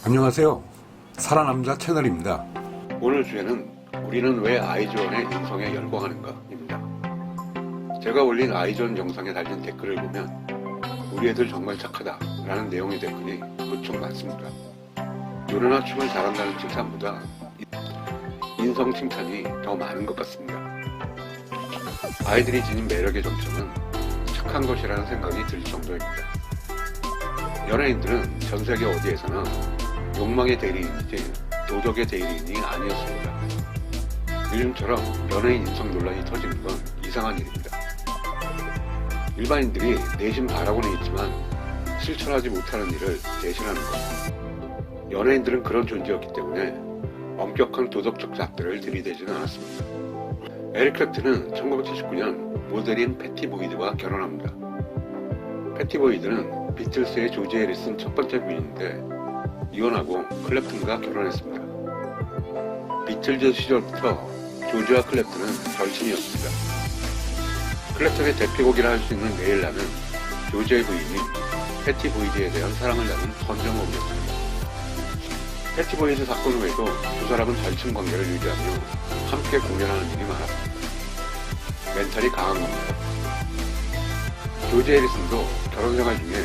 안녕하세요. 살아남자 채널입니다. 오늘 주제는 우리는 왜 아이즈원의 인성에 열광하는가 입니다. 제가 올린 아이즈원 영상에 달린 댓글을 보면 우리 애들 정말 착하다 라는 내용의 댓글이 무척 많습니다. 노래나 춤을 잘한다는 칭찬보다 인성 칭찬이 더 많은 것 같습니다. 아이들이 지닌 매력의 정점은 착한 것이라는 생각이 들 정도입니다. 연예인들은 전 세계 어디에서나 욕망의 대리인이지 도덕의 대리인이 아니었습니다. 요즘처럼 연예인 인성 논란이 터지는 건 이상한 일입니다. 일반인들이 내심 바라고는 있지만 실천하지 못하는 일을 내신하는 것. 연예인들은 그런 존재였기 때문에 엄격한 도덕적 잣대를 들이대지는 않았습니다. 에릭 클랩튼은 1979년 모델인 패티 보이드와 결혼합니다. 패티 보이드는 비틀스의 조지 해리슨 첫 번째 부인인데 이혼하고 클랩튼과 결혼했습니다. 비틀즈 시절부터 조지와 클랩튼은 절친이었습니다. 클랩튼의 대표곡이라 할 수 있는 매일 나는 조지의 부인이 패티 보이드에 대한 사랑을 나눈 선정곡이었습니다. 패티 보이드 사건 후에도 두 사람은 절친 관계를 유지하며 함께 공연하는 일이 많았습니다. 멘탈이 강한 겁니다. 조지 해리슨도 결혼생활 중에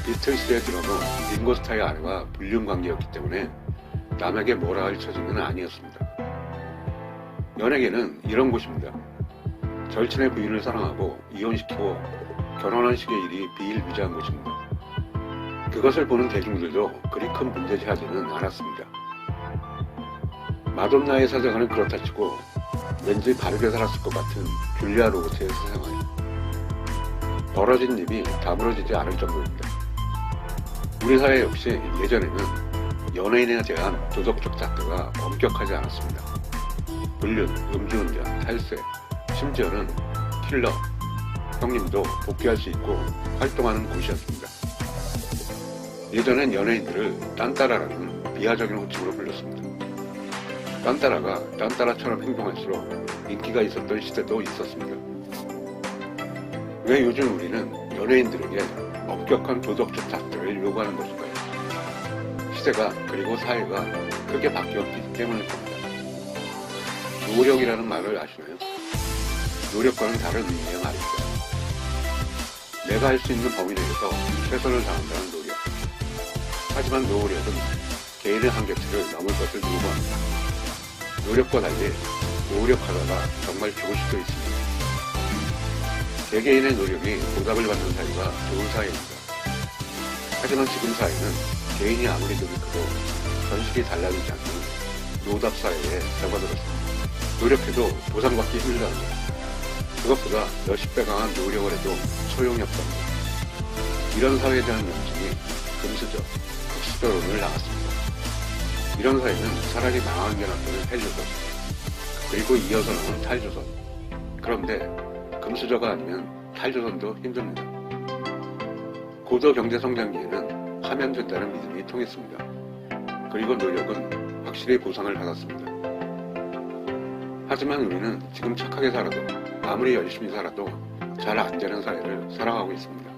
비틀스의 드러머 링고 스타의 아내와 불륜 관계였기 때문에 남에게 뭐라 할 처지는 아니었습니다. 연예계는 이런 곳입니다. 절친의 부인을 사랑하고 이혼시키고 결혼한 식의 일이 비일비재한 곳입니다. 그것을 보는 대중들도 그리 큰 문제시하지는 않았습니다. 마돈나의 사생활은 그렇다 치고 왠지 바르게 살았을 것 같은 줄리아 로버츠의 사생활. 벌어진 입이 다물어지지 않을 정도입니다. 우리 사회 역시 예전에는 연예인에 대한 도덕적 잣대가 엄격하지 않았습니다. 불륜, 음주운전, 탈세, 심지어는 킬러, 형님도 복귀할 수 있고 활동하는 곳이었습니다. 예전엔 연예인들을 딴따라라는 비하적인 호칭으로 불렀습니다. 딴따라가 딴따라처럼 행동할수록 인기가 있었던 시대도 있었습니다. 왜 요즘 우리는 연예인들에게 엄격한 도덕적 잣대를 요구하는 것일까요? 시대가 그리고 사회가 크게 바뀌었기 때문일 겁니다. 노력이라는 말을 아시나요? 노력과는 다른 의미의 말입니다. 내가 할 수 있는 범위 내에서 최선을 다한다는 노력. 하지만 노력은 개인의 한계치를 넘을 것을 요구합니다. 노력과 달리 노력하다가 정말 죽을 수도 있습니다. 개개인의 노력이 보답을 받는 사회가 좋은 사회입니다. 하지만 지금 사회는 개인이 아무리 노력해도 현실이 달라지지 않는 노답 사회에 접어들었습니다. 노력해도 보상받기 힘들다는 그것보다 몇십 배 강한 노력을 해도 소용이 없답니다. 이런 사회에 대한 명칭이 금수저, 극수저론을 나왔습니다. 이런 사회는 차라리 망하는 게 낫다는 헬조선, 그리고 이어서 나온 탈조선. 그런데 금수저가 아니면 탈조선도 힘듭니다. 고도 경제성장기에는 하면 된다는 믿음이 통했습니다. 그리고 노력은 확실히 보상을 받았습니다. 하지만 우리는 지금 착하게 살아도 아무리 열심히 살아도 잘 안 되는 사회를 살아가고 있습니다.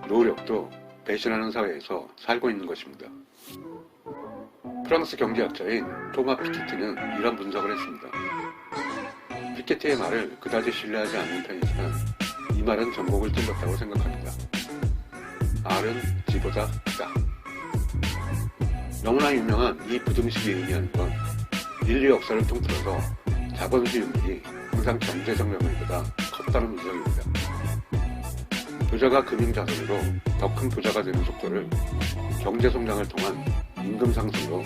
노력도 배신하는 사회에서 살고 있는 것입니다. 프랑스 경제학자인 토마 피케티는 이런 분석을 했습니다. 피케티의 말을 그다지 신뢰하지 않는 편이지만 이 말은 전곡을 찔렀다고 생각합니다. R은 G보다 크다. 너무나 유명한 이 부등식이 의미하는 건 인류 역사를 통틀어서 자본주의율이 항상 경제성장률보다 컸다는 분석입니다. 부자가 금융자산으로 더 큰 부자가 되는 속도를 경제성장을 통한 임금 상승으로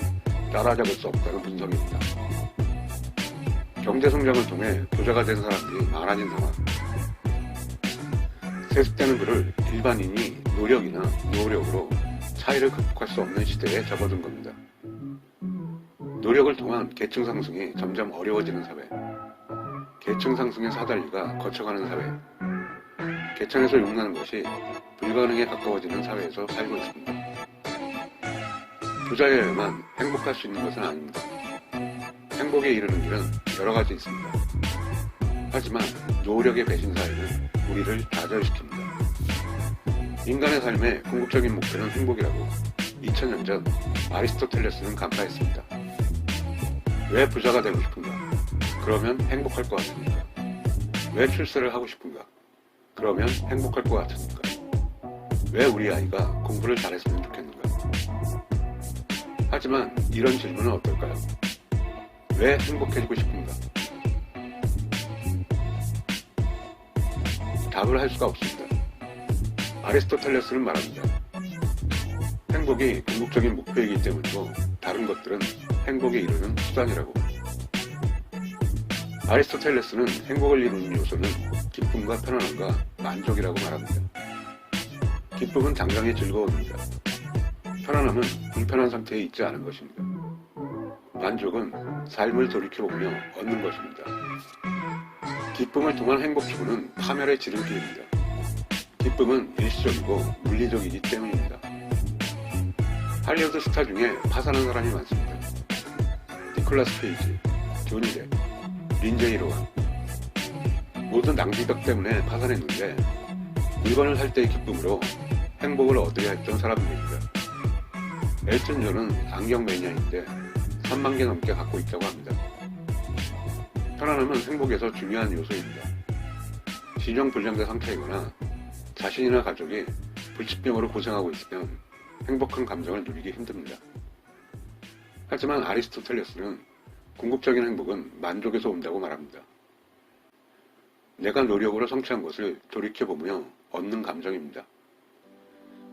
따라잡을 수 없다는 분석입니다. 경제성장을 통해 부자가 된 사람들이 많아진 상황. 세습되는 그를 일반인이 노력이나 노력으로 차이를 극복할 수 없는 시대에 접어든 겁니다. 노력을 통한 계층 상승이 점점 어려워지는 사회. 계층 상승의 사다리가 거쳐가는 사회. 계층에서 욕나는 것이 불가능에 가까워지는 사회에서 살고 있습니다. 부자여야만 행복할 수 있는 것은 아닙니다. 행복에 이르는 길은 여러 가지 있습니다. 하지만 노력의 배신 사회는 우리를 좌절시킵니다. 인간의 삶의 궁극적인 목표는 행복이라고 2000년 전 아리스토텔레스는 간파했습니다. 왜 부자가 되고 싶은가? 그러면 행복할 것 같으니까. 왜 출세를 하고 싶은가? 그러면 행복할 것 같으니까. 왜 우리 아이가 공부를 잘했으면 좋겠는가? 하지만 이런 질문은 어떨까요? 왜 행복해지고 싶은가? 답을 할 수가 없습니다. 아리스토텔레스는 말합니다. 행복이 궁극적인 목표이기 때문이고 다른 것들은 행복에 이르는 수단이라고. 아리스토텔레스는 행복을 이루는 요소는 기쁨과 편안함과 만족이라고 말합니다. 기쁨은 당장의 즐거움입니다. 편안함은 불편한 상태에 있지 않은 것입니다. 만족은 삶을 돌이켜보며 얻는 것입니다. 기쁨을 통한 행복 추구는 파멸의 지름길입니다. 기쁨은 일시적이고 물리적이기 때문입니다. 할리우드 스타 중에 파산한 사람이 많습니다. 니콜라스 케이지, 조니 뎁, 린제이 로한. 모두 낭비벽 때문에 파산했는데 물건을 살 때의 기쁨으로 행복을 얻으려 했던 사람들입니다. 엘튼 존은 안경 매니아인데 3만 개 넘게 갖고 있다고 합니다. 편안함은 행복에서 중요한 요소입니다. 진정불량자 상태이거나 자신이나 가족이 불치병으로 고생하고 있으면 행복한 감정을 누리기 힘듭니다. 하지만 아리스토텔레스는 궁극적인 행복은 만족에서 온다고 말합니다. 내가 노력으로 성취한 것을 돌이켜보며 얻는 감정입니다.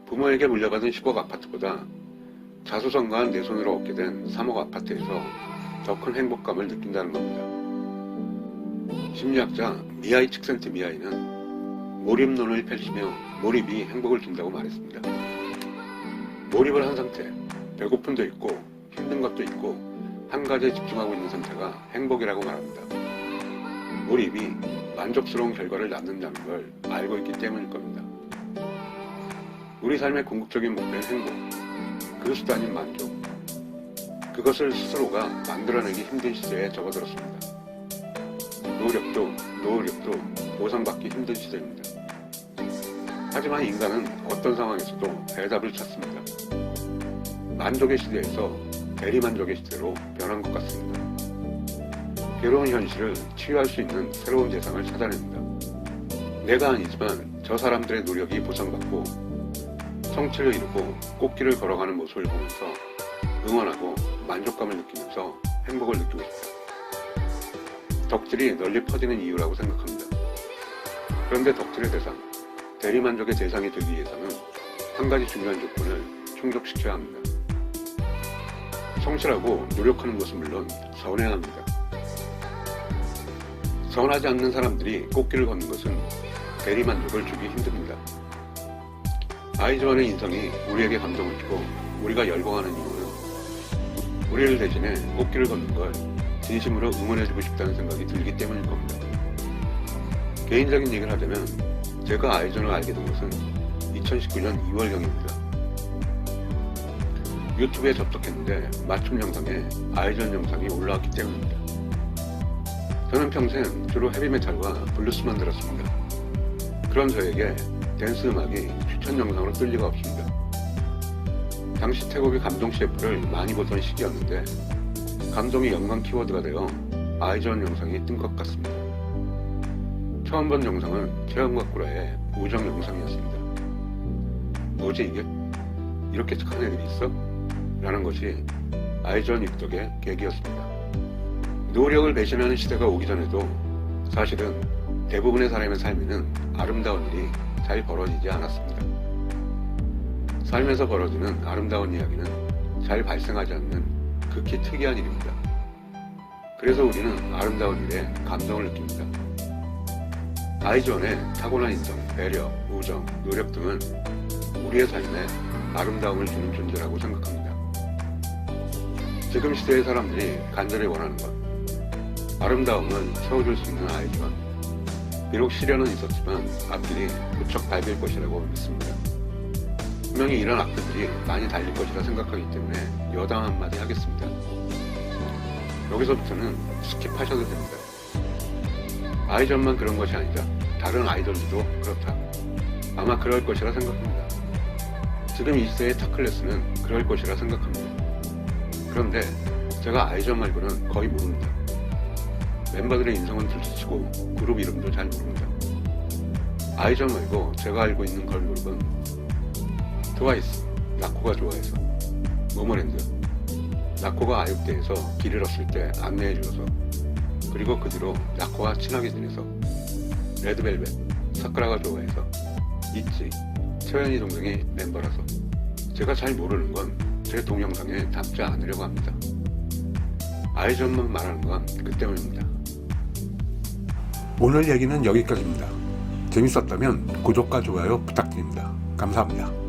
부모에게 물려받은 10억 아파트보다 자수성가한 내 손으로 얻게 된 3억 아파트에서 더 큰 행복감을 느낀다는 겁니다. 심리학자 미하이 칙센트미하이는 몰입론을 펼치며 몰입이 행복을 준다고 말했습니다. 몰입을 한 상태, 배고픔도 있고 힘든 것도 있고 한 가지에 집중하고 있는 상태가 행복이라고 말합니다. 몰입이 만족스러운 결과를 낳는다는 걸 알고 있기 때문일 겁니다. 우리 삶의 궁극적인 목표는 행복, 그 수단인 만족. 그것을 스스로가 만들어내기 힘든 시대에 접어들었습니다. 노력도 보상받기 힘든 시대입니다. 하지만 인간은 어떤 상황에서도 해답을 찾습니다. 만족의 시대에서 대리만족의 시대로 변한 것 같습니다. 괴로운 현실을 치유할 수 있는 새로운 세상을 찾아냅니다. 내가 아니지만 저 사람들의 노력이 보상받고 성취를 이루고 꽃길을 걸어가는 모습을 보면서 응원하고 만족감을 느끼면서 행복을 느끼고 싶다. 덕질이 널리 퍼지는 이유라고 생각합니다. 그런데 덕질의 대상, 대리만족의 대상이 되기 위해서는 한 가지 중요한 조건을 충족시켜야 합니다. 성실하고 노력하는 것은 물론 선해야 합니다. 선하지 않는 사람들이 꽃길을 걷는 것은 대리만족을 주기 힘듭니다. 아이즈원의 인성이 우리에게 감동을 주고 우리가 열광하는 이유는 우리를 대신해 꽃길을 걷는 걸 진심으로 응원해주고 싶다는 생각이 들기 때문일 겁니다. 개인적인 얘기를 하자면 제가 아이즈원을 알게 된 것은 2019년 2월경입니다. 유튜브에 접속했는데 맞춤 영상에 아이즈원 영상이 올라왔기 때문입니다. 저는 평생 주로 헤비메탈과 블루스만 들었습니다. 그런 저에게 댄스 음악이 추천 영상으로 뜰 리가 없습니다. 당시 태국의 감동 CF를 많이 보던 시기였는데 감동이 연관 키워드가 되어 아이즈원 영상이 뜬 것 같습니다. 처음 본 영상은 최영과 꾸라의 우정 영상이었습니다. 뭐지 이게? 이렇게 착한 애들이 있어? 라는 것이 아이즈원 입덕의 계기였습니다. 노력을 배신하는 시대가 오기 전에도 사실은 대부분의 사람의 삶에는 아름다운 일이 잘 벌어지지 않았습니다. 삶에서 벌어지는 아름다운 이야기는 잘 발생하지 않는 극히 특이한 일입니다. 그래서 우리는 아름다운 일에 감동을 느낍니다. 아이즈원의 타고난 인성, 배려, 우정, 노력 등은 우리의 삶에 아름다움을 주는 존재라고 생각합니다. 지금 시대의 사람들이 간절히 원하는 것, 아름다움을 채워줄 수 있는 아이즈원. 비록 시련은 있었지만 앞길이 무척 밝을 것이라고 믿습니다. 분명히 이런 악들이 많이 달릴 것이라 생각하기 때문에 여담 한마디 하겠습니다. 여기서부터는 스킵하셔도 됩니다. 아이즈원만 그런 것이 아니라 다른 아이돌들도 그렇다. 아마 그럴 것이라 생각합니다. 지금 이 시대의 타클래스는 그럴 것이라 생각합니다. 그런데 제가 아이전 말고는 거의 모릅니다. 멤버들의 인성은 둘째치고 그룹 이름도 잘 모릅니다. 아이전 말고 제가 알고 있는 걸그룹은 트와이스, 나코가 좋아해서, 모모랜드, 나코가 아육대에서 길 잃었을 때 안내해줘서, 그리고 그 뒤로 나코와 친하게 지내서, 레드벨벳, 사쿠라가 좋아해서, 있지, 채연이 동생이 멤버라서. 제가 잘 모르는 건 제 동영상에 담지 않으려고 합니다. 아이전만 말하는 건 그 때문입니다. 오늘 얘기는 여기까지입니다. 재밌었다면 구독과 좋아요 부탁드립니다. 감사합니다.